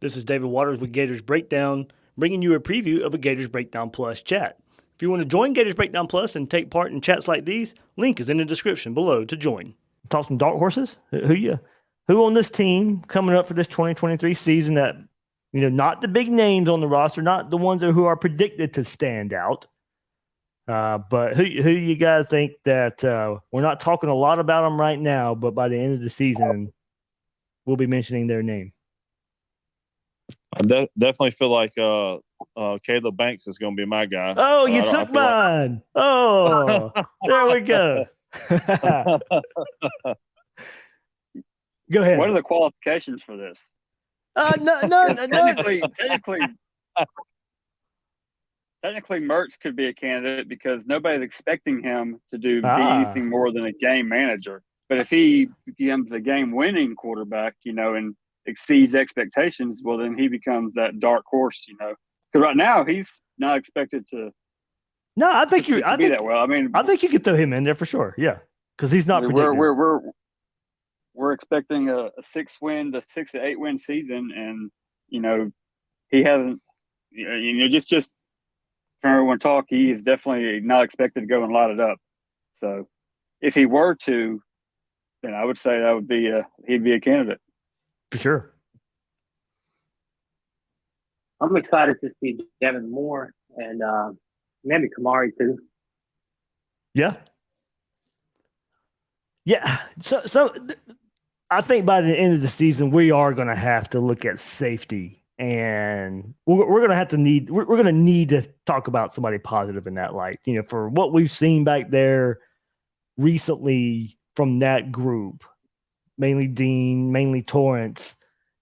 This is David Waters with Gators Breakdown, bringing you a preview of a Gators Breakdown Plus chat. If you want to join Gators Breakdown Plus and take part in chats like these, link is in the description below to join. Talk some dark horses. Who on this team coming up for this 2023 season that, not the big names on the roster, not the ones who are predicted to stand out, but who you guys think that we're not talking a lot about them right now, but by the end of the season, we'll be mentioning their name? I definitely feel like Caleb Banks is going to be my guy. Oh, you took mine. Oh, there we go. Go ahead. What are the qualifications for this? No. Technically, Mertz could be a candidate because nobody's expecting him to be anything more than a game manager. But if he becomes a game-winning quarterback, and exceeds expectations, well, then he becomes that dark horse, Because right now he's not expected to. No, I think be that well. I mean, I think you could throw him in there for sure. Yeah, because he's not. We're expecting a 6-win to 6 to 8 win season, and he hasn't. Just from everyone talk, he is definitely not expected to go and light it up. So, if he were to, then I would say that would be he'd be a candidate. For sure. I'm excited to see Devin Moore and maybe Kamari too. Yeah. Yeah. So I think by the end of the season, we are going to have to look at safety, and we're going to need to talk about somebody positive in that light. For what we've seen back there recently from that group. Mainly Dean, mainly Torrance.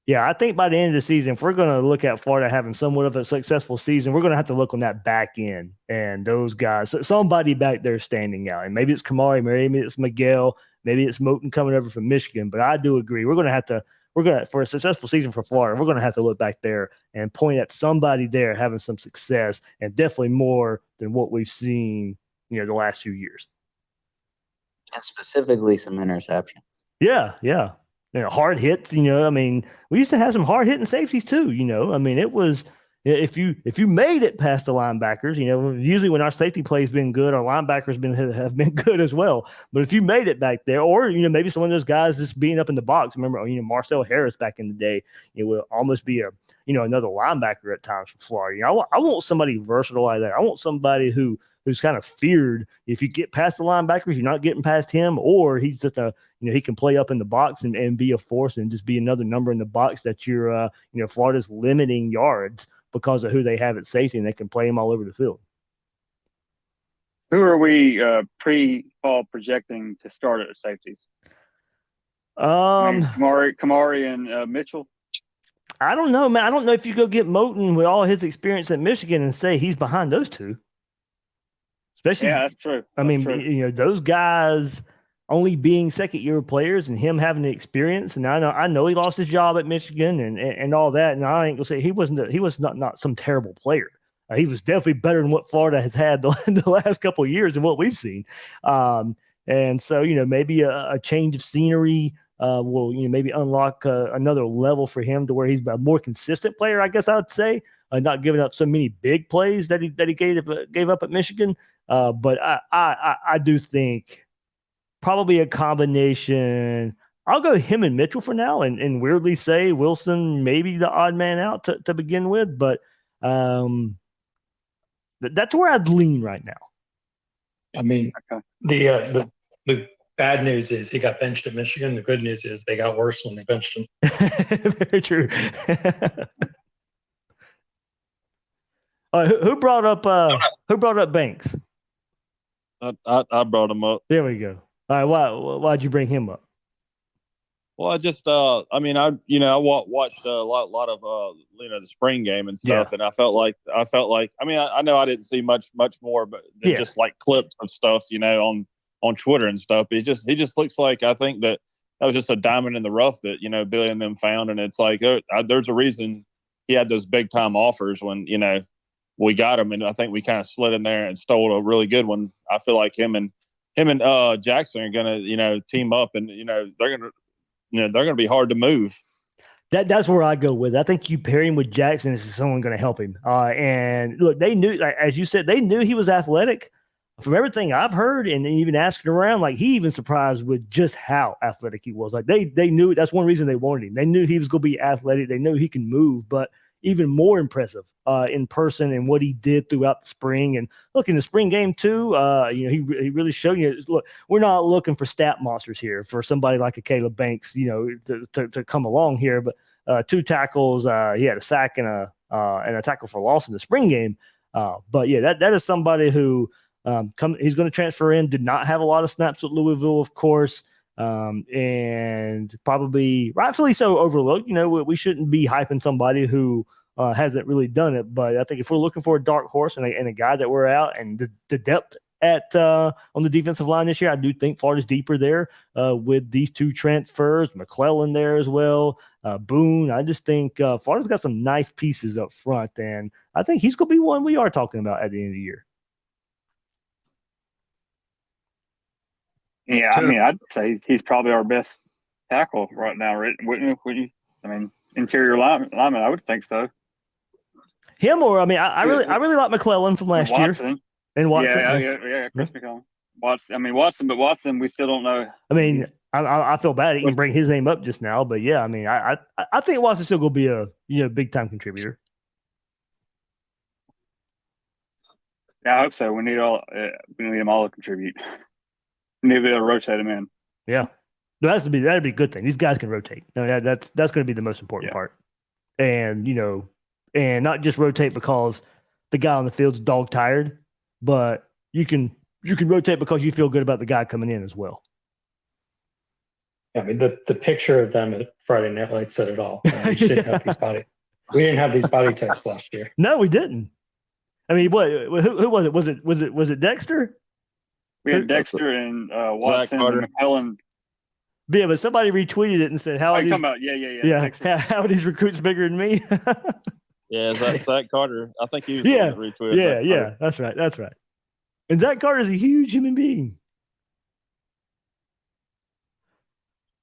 Yeah, I think by the end of the season, if we're going to look at Florida having somewhat of a successful season, we're going to have to look on that back end and those guys. Somebody back there standing out. And maybe it's Kamari, maybe it's Miguel, maybe it's Moten coming over from Michigan. But I do agree. For a successful season for Florida, we're going to have to look back there and point at somebody there having some success, and definitely more than what we've seen, the last few years. And specifically some interceptions. Yeah. Hard hits, we used to have some hard hitting safeties too, it was, if you made it past the linebackers, usually when our safety play's been good, our linebackers have been good as well. But if you made it back there, or, maybe some of those guys just being up in the box, remember, Marcel Harris back in the day, it would almost be another linebacker at times for Florida. I want somebody versatile like that. I want somebody who's kind of feared. If you get past the linebackers, you're not getting past him, or he's just he can play up in the box and be a force and just be another number in the box that Florida's limiting yards because of who they have at safety, and they can play him all over the field. Who are we pre-fall projecting to start at safeties? Kamari and Mitchell. I don't know, man. I don't know if you go get Moten with all his experience at Michigan and say he's behind those two. Especially, yeah, that's true. Those guys only being second-year players and him having the experience. And I know he lost his job at Michigan and all that. And I ain't gonna say he was not some terrible player. He was definitely better than what Florida has had the last couple of years and what we've seen. And so maybe a change of scenery will maybe unlock another level for him to where he's a more consistent player. I guess I would say, not giving up so many big plays that he gave up at Michigan. But I do think probably a combination. I'll go him and Mitchell for now, and weirdly say Wilson maybe the odd man out to begin with. But that's where I'd lean right now. The bad news is he got benched at Michigan. The good news is they got worse when they benched him. Very true. All right, who brought up Banks? I brought him up. There we go. All right, why'd you bring him up? Well, I just I watched a lot of the spring game and stuff, and I felt like I know I didn't see much more, but just like clips of stuff, on Twitter and stuff. He just looks like, I think that was just a diamond in the rough that Billy and them found, and it's like there's a reason he had those big time offers when we got him, and I think we kind of slid in there and stole a really good one. I feel like him and Jackson are gonna team up, and they're gonna be hard to move. That's where I go with it. I think you pair him with Jackson is someone going to help him. And look, they knew, like, as you said, they knew he was athletic. From everything I've heard and even asking around, like he even surprised with just how athletic he was. Like they knew it. That's one reason they wanted him. They knew he was going to be athletic. They knew he can move, but even more impressive in person and what he did throughout the spring. And look, in the spring game too, he really showed you. Look, we're not looking for stat monsters here for somebody like a Caleb Banks, to come along here. But 2 tackles, he had a sack and a tackle for loss in the spring game. But yeah, that is somebody who he's going to transfer in. Did not have a lot of snaps at Louisville, of course. And probably rightfully so overlooked. We shouldn't be hyping somebody who hasn't really done it. But I think if we're looking for a dark horse and a guy that we're out and the depth at on the defensive line this year, I do think Florida's deeper there with these 2 transfers, McClellan there as well, Boone. I just think Florida's got some nice pieces up front, and I think he's going to be one we are talking about at the end of the year. Yeah, I mean, I'd say he's probably our best tackle right now, wouldn't you? I mean, interior lineman, I would think so. Him or I really like McClellan from last year. And Watson. Yeah, Chris McClellan. Watson, we still don't know. I mean, I feel bad he can bring his name up just now, but yeah, I mean, I think Watson's still going to be a big time contributor. Yeah, I hope so. We need them all to contribute. Maybe they'll rotate them in. Yeah, that'd be a good thing. These guys can rotate. No, that's going to be the most important part. And and not just rotate because the guy on the field's dog tired, but you can rotate because you feel good about the guy coming in as well. I mean, the picture of them at Friday Night Lights said it all. We didn't have these body types last year. No, we didn't. I mean, what? Who was it? Was it Dexter? We had Dexter and Watson and McClellan. Yeah, but somebody retweeted it and said, "How are you talking about? Yeah. How are these recruits bigger than me?" Yeah, Zach Carter. I think he was retweeted. Yeah. That's right. And Zach Carter is a huge human being.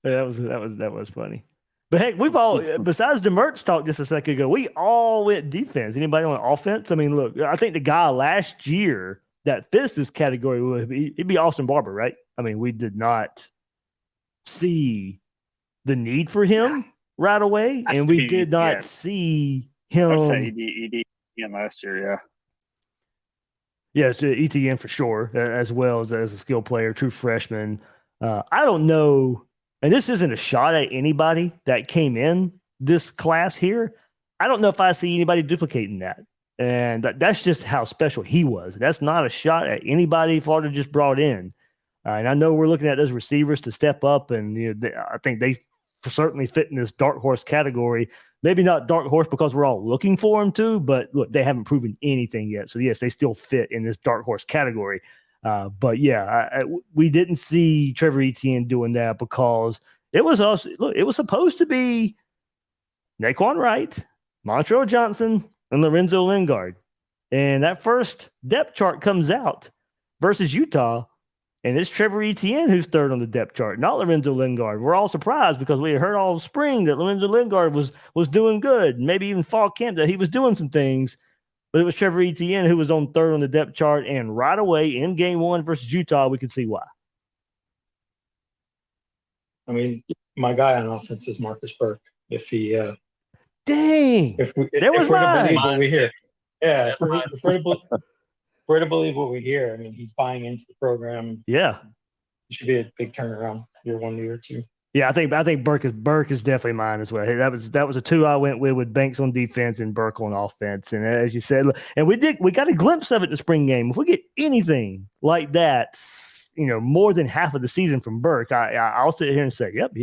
Yeah, that was funny. But heck, we've all, besides the merch talk just a second ago, we all went defense. Anybody on offense? I mean, look, I think the guy last year that fits this category would be Austin Barber, right? I mean, we did not see the need for him right away, and we did not see him. I'd say ED last year, yeah. Yeah, it's ETN for sure, as well as a skill player, true freshman. I don't know, and this isn't a shot at anybody that came in this class here. I don't know if I see anybody duplicating that. And that's just how special he was. That's not a shot at anybody Florida just brought in. And I know we're looking at those receivers to step up, and I think they certainly fit in this dark horse category. Maybe not dark horse because we're all looking for them to, but look, they haven't proven anything yet. So yes, they still fit in this dark horse category. But yeah, we didn't see Trevor Etienne doing that because it was supposed to be Naquan Wright, Montrell Johnson, and Lorenzo Lingard. And that first depth chart comes out versus Utah, and it's Trevor Etienne who's third on the depth chart, not Lorenzo Lingard. We're all surprised because we had heard all spring that Lorenzo Lingard was doing good, maybe even fall camp that he was doing some things, but it was Trevor Etienne who was on third on the depth chart, and right away in game 1 versus Utah, we could see why. I mean, my guy on offense is Marcus Burke. If he dang, if we're to believe what we hear. Yeah, if we're to believe what we hear, I mean, he's buying into the program. Yeah. It should be a big turnaround year 1 to year 2. Yeah, I think Burke is definitely mine as well. Hey, that was a 2 I went with Banks on defense and Burke on offense. And as you said, and we got a glimpse of it in the spring game. If we get anything like that, more than half of the season from Burke, I'll sit here and say, yep,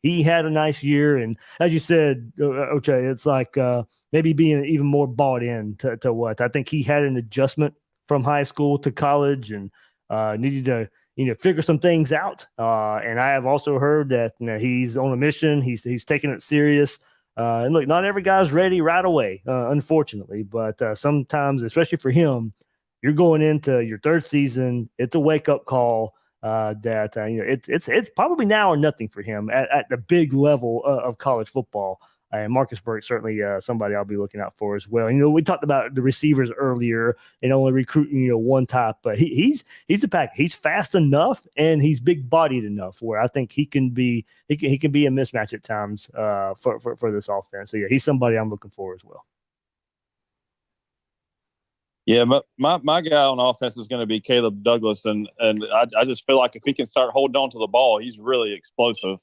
he had a nice year. And as you said, Oche, it's like maybe being even more bought in to what I think he had an adjustment from high school to college and needed to figure some things out. And I have also heard that he's on a mission. He's taking it serious. And look, not every guy's ready right away, unfortunately. But sometimes, especially for him, you're going into your 3rd season. It's a wake up call. It's probably now or nothing for him at the big level of college football. And Marcus Burke certainly somebody I'll be looking out for as well. We talked about the receivers earlier and only recruiting one type, but he's a pack. He's fast enough and he's big bodied enough where I think he can be a mismatch at times for this offense. So yeah, he's somebody I'm looking for as well. Yeah, my guy on offense is going to be Caleb Douglas, and I just feel like if he can start holding on to the ball, he's really explosive.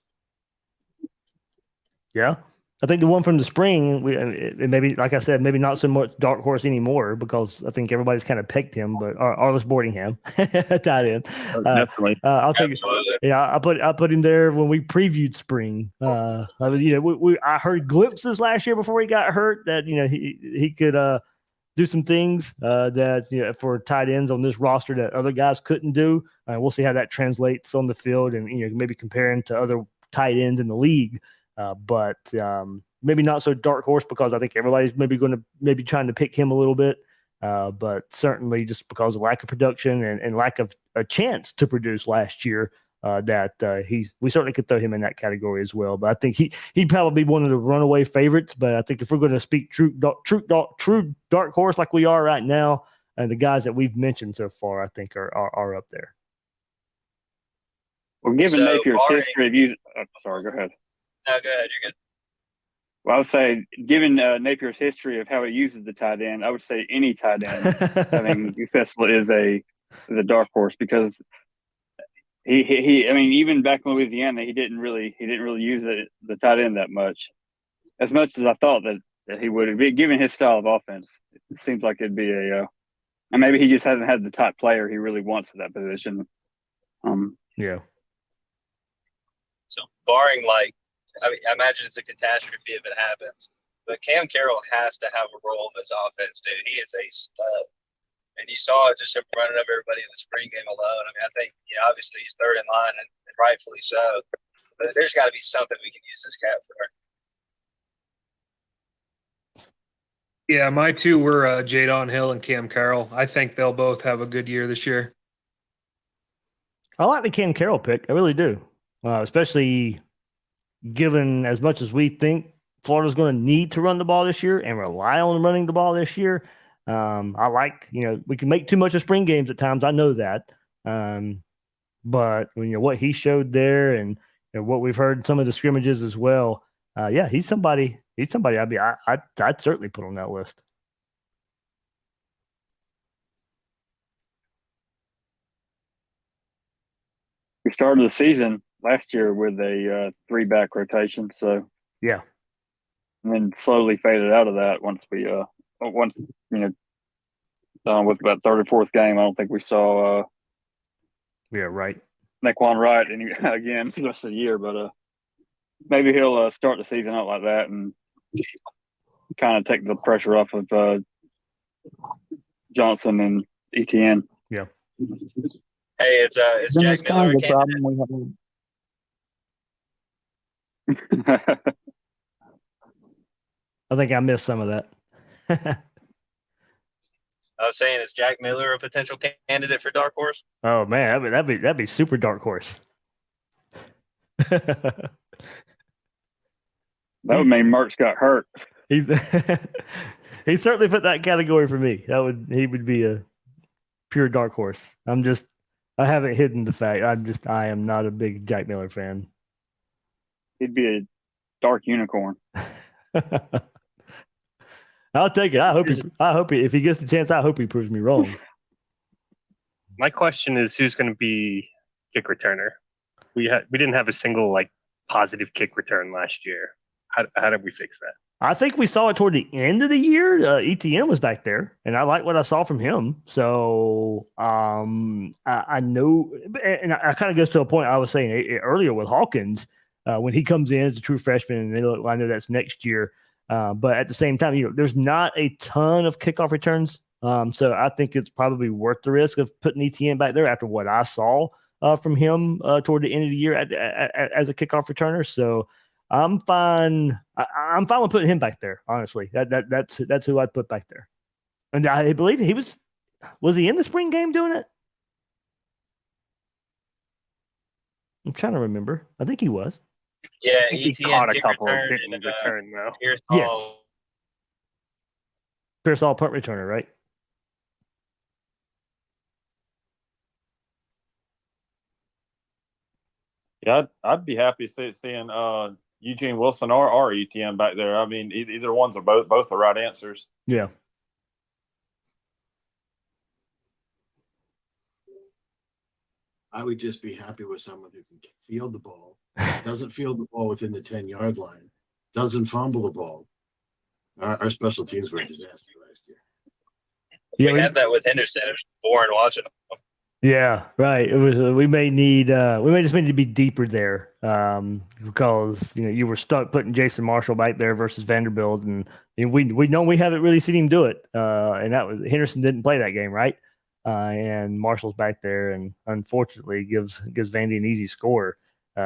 Yeah. I think the one from the spring, maybe, like I said, maybe not so much dark horse anymore because I think everybody's kind of picked him, but Arliss Boardingham, tight end. Definitely. I'll take it. Yeah, I put him there when we previewed spring. I heard glimpses last year before he got hurt that, he could do some things that for tight ends on this roster that other guys couldn't do. We'll see how that translates on the field and maybe comparing to other tight ends in the league. But maybe not so dark horse because I think everybody's maybe trying to pick him a little bit. But certainly just because of lack of production and lack of a chance to produce last year, we certainly could throw him in that category as well. But I think he'd probably be one of the runaway favorites. But I think if we're going to speak true dark horse like we are right now, and the guys that we've mentioned so far, I think are up there. Well, given Napier's history of using, sorry, go ahead. No, go ahead. You're good. Well, I would say, given Napier's history of how he uses the tight end, I would say any tight end having successful is a dark horse because he I mean, even back in Louisiana, he didn't really use the tight end that much as I thought that he would. Given his style of offense, it seems like it'd be and maybe he just hasn't had the type player he really wants at that position. Yeah. So barring I imagine it's a catastrophe if it happens. But Cam Carroll has to have a role in this offense, dude. He is a stud. And you saw just him running over everybody in the spring game alone. I mean, I think, obviously he's third in line and rightfully so. But there's got to be something we can use this cat for. Yeah, my two were Jadon Hill and Cam Carroll. I think they'll both have a good year this year. I like the Cam Carroll pick. I really do. Especially given as much as we think Florida's going to need to run the ball this year and rely on running the ball this year. I like, we can make too much of spring games at times. I know that. But what he showed there and what we've heard in some of the scrimmages as well. He's somebody I'd certainly put on that list. We started the season last year with a 3-back rotation, so yeah, and then slowly faded out of that once with about third or fourth game. I don't think we saw right. Naquan Wright again for the rest of the year, but maybe he'll start the season out like that and kind of take the pressure off of Johnson and Etienne. Yeah. Hey, it's Jack Miller. The problem we have. I think I missed some of that. I was saying, is Jack Miller a potential candidate for dark horse? Oh man, that'd be super dark horse. That would mean Merckx got hurt. He certainly fit that category for me. He would be a pure dark horse. I haven't hidden the fact. I am not a big Jack Miller fan. He'd be a dark unicorn. I'll take it. I hope if he gets the chance, I hope he proves me wrong. My question is, who's going to be kick returner? We didn't have a single positive kick return last year. How did we fix that? I think we saw it toward the end of the year. ETN was back there, and I like what I saw from him. So I know, and I kind of goes to a point I was saying earlier with Hawkins when he comes in as a true freshman, and I know that's next year. But at the same time, there's not a ton of kickoff returns. So I think it's probably worth the risk of putting ETN back there after what I saw from him toward the end of the year as a kickoff returner. So I'm fine. I'm fine with putting him back there. Honestly, that's who I'd put back there. And I believe he was he in the spring game doing it? I'm trying to remember. I think he was. Yeah, I think he ETN caught a kick couple, return didn't and return though. Here's Yeah. all Pierce all punt returner, right? Yeah, I'd be happy seeing Eugene Wilson or ETN back there. I mean, either ones are both the right answers. Yeah. I would just be happy with someone who can field the ball, doesn't field the ball within the 10-yard line, doesn't fumble the ball. Our special teams were a disaster last year. Yeah, we had that with Henderson. It was boring watching him. Yeah, right. It was. We may just need to be deeper there, because you were stuck putting Jason Marshall back there versus Vanderbilt, and we know we haven't really seen him do it. And that was Henderson didn't play that game, right? And Marshall's back there, and unfortunately gives Vandy an easy score.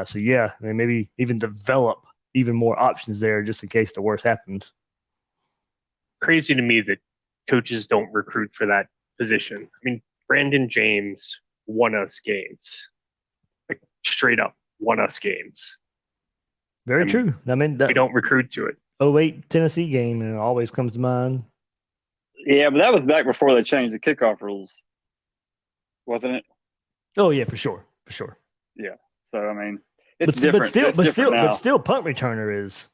So yeah, I mean, maybe even develop even more options there just in case the worst happens. Crazy to me that coaches don't recruit for that position. I mean, Brandon James won us games, like straight up won us games. Very true. I mean, we don't recruit to it. 08 Tennessee game, and it always comes to mind. Yeah, but that was back before they changed the kickoff rules, wasn't it? Oh yeah, for sure. Yeah. So I mean, it's different. But still, punt returner is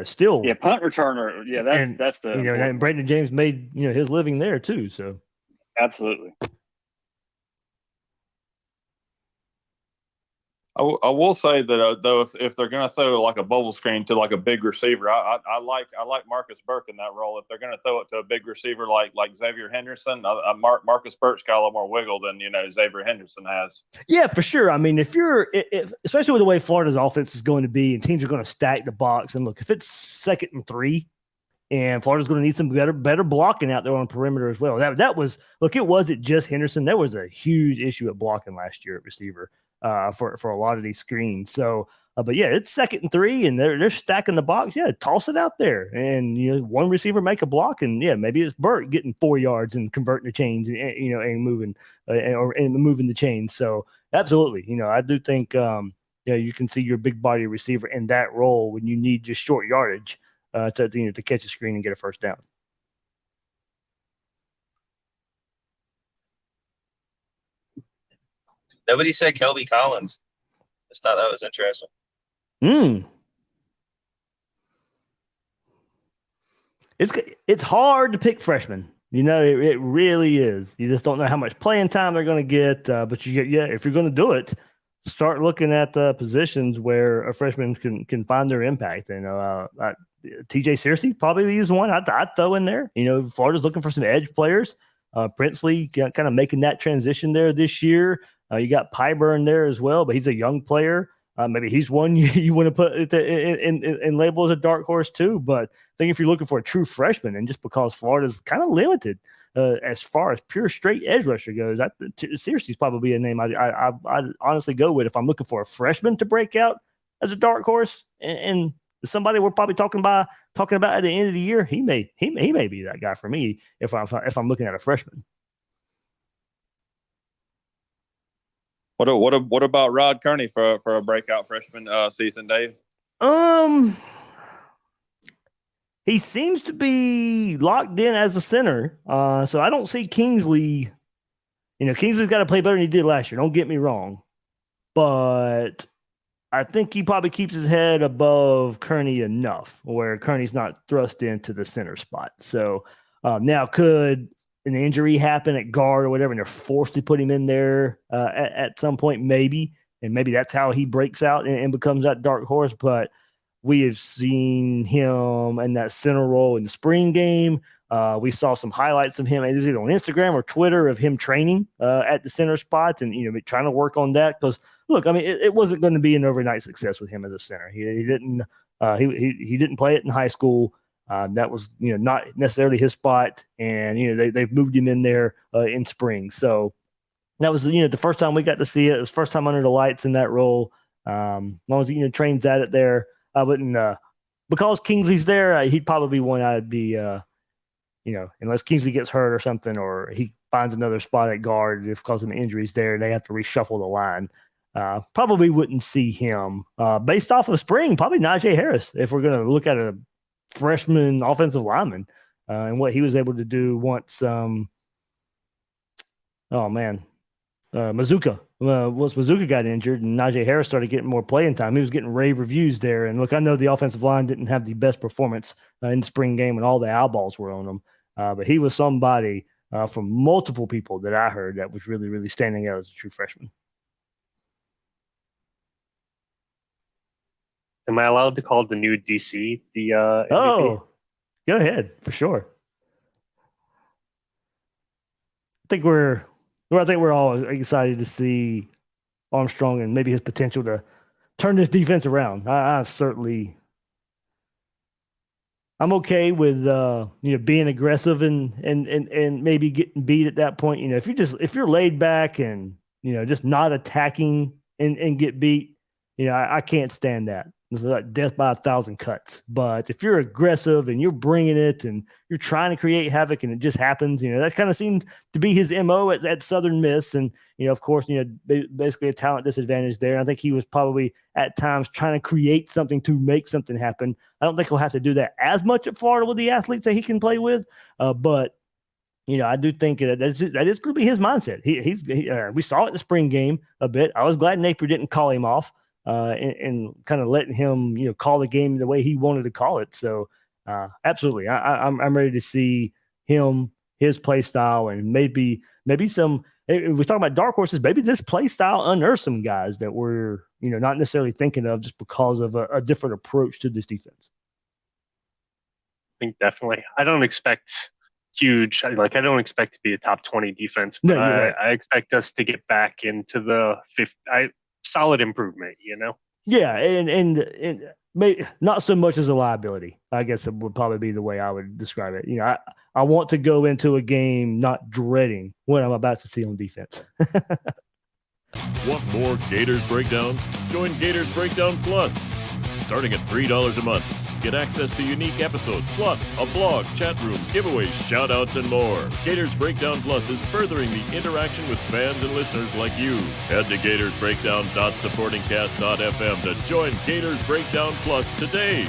still. Yeah, punt returner. Yeah, that's the and Brandon James made his living there too. So absolutely. I will say that though, if they're going to throw like a bubble screen to like a big receiver, I like Marcus Burke in that role. If they're going to throw it to a big receiver like Xavier Henderson, Marcus Burke's got a little more wiggle than Xavier Henderson has. Yeah, for sure. I mean, if especially with the way Florida's offense is going to be, and teams are going to stack the box, and look, if it's 2nd and 3, and Florida's going to need some better blocking out there on the perimeter as well. That was it wasn't just Henderson. There was a huge issue at blocking last year at receiver. For a lot of these screens. So, but yeah, it's 2nd and 3, and they're stacking the box. Yeah, toss it out there, and one receiver make a block, and yeah, maybe it's Burt getting 4 yards and converting the chains, and moving and moving the chains. So, absolutely, I do think you can see your big body receiver in that role when you need just short yardage to catch a screen and get a first down. Nobody said Kelby Collins. Just thought that was interesting. It's hard to pick freshmen. It really is. You just don't know how much playing time they're going to get. But if you're going to do it, start looking at the positions where a freshman can find their impact. TJ Searcy probably is one I'd throw in there. Florida's looking for some edge players. Princely kind of making that transition there this year. You got Pyburn there as well, but he's a young player. Maybe he's one you want to put in label as a dark horse too. But I think if you're looking for a true freshman, and just because Florida's kind of limited as far as pure straight edge rusher goes, Searcy's probably a name I'd honestly go with if I'm looking for a freshman to break out as a dark horse. And somebody we're probably talking about at the end of the year, he may be that guy for me if I'm looking at a freshman. What about Rod Kearney for a breakout freshman season, Dave? He seems to be locked in as a center. So I don't see Kingsley. Kingsley's got to play better than he did last year. Don't get me wrong, but I think he probably keeps his head above Kearney enough where Kearney's not thrust into the center spot. So now could an injury happen at guard or whatever, and they're forced to put him in there at some point, maybe, and maybe that's how he breaks out and becomes that dark horse. But we have seen him in that center role in the spring game. We saw some highlights of him either on Instagram or Twitter of him training at the center spot and trying to work on that. Because look, I mean, it wasn't going to be an overnight success with him as a center. He didn't play it in high school. That was not necessarily his spot, and they've moved him in there in spring. So that was the first time we got to see it. It was first time under the lights in that role. As long as he trains at it there, I wouldn't because Kingsley's there. He'd probably be one I'd be unless Kingsley gets hurt or something, or he finds another spot at guard because of the injuries there, they have to reshuffle the line. probably wouldn't see him based off of spring. Probably Najee Harris if we're going to look at a freshman offensive lineman and what he was able to do once. Mazuka. Once Mazuka got injured and Najee Harris started getting more playing time, he was getting rave reviews there. And look, I know the offensive line didn't have the best performance in the spring game when all the eyeballs were on them, but he was somebody from multiple people that I heard that was really, really standing out as a true freshman. Am I allowed to call the new DC the MVP? Oh, go ahead for sure. I think we're all excited to see Armstrong and maybe his potential to turn this defense around. I'm okay with being aggressive and maybe getting beat at that point. If you're laid back and just not attacking and get beat, I can't stand that. It's like death by 1,000 cuts. But if you're aggressive and you're bringing it and you're trying to create havoc and it just happens, that kind of seemed to be his MO at Southern Miss. And, of course, basically a talent disadvantage there. I think he was probably at times trying to create something to make something happen. I don't think he'll have to do that as much at Florida with the athletes that he can play with. But I do think that is going to be his mindset. We saw it in the spring game a bit. I was glad Napier didn't call him off. And kind of letting him, call the game the way he wanted to call it. So, absolutely, I'm ready to see him, his play style, and maybe some. If we talk about dark horses, maybe this play style unearths some guys that we're, not necessarily thinking of just because of a different approach to this defense. I think definitely. I don't expect huge. I don't expect to be a top 20 defense, but No, you're right. I expect us to get back into the fifth. Solid improvement, Yeah, and maybe not so much as a liability. I guess it would probably be the way I would describe it. I want to go into a game not dreading what I'm about to see on defense. Want more Gators Breakdown? Join Gators Breakdown Plus. Starting at $3 a month, get access to unique episodes, plus a blog, chat room, giveaways, shout-outs, and more. Gators Breakdown Plus is furthering the interaction with fans and listeners like you. Head to gatorsbreakdown.supportingcast.fm to join Gators Breakdown Plus today.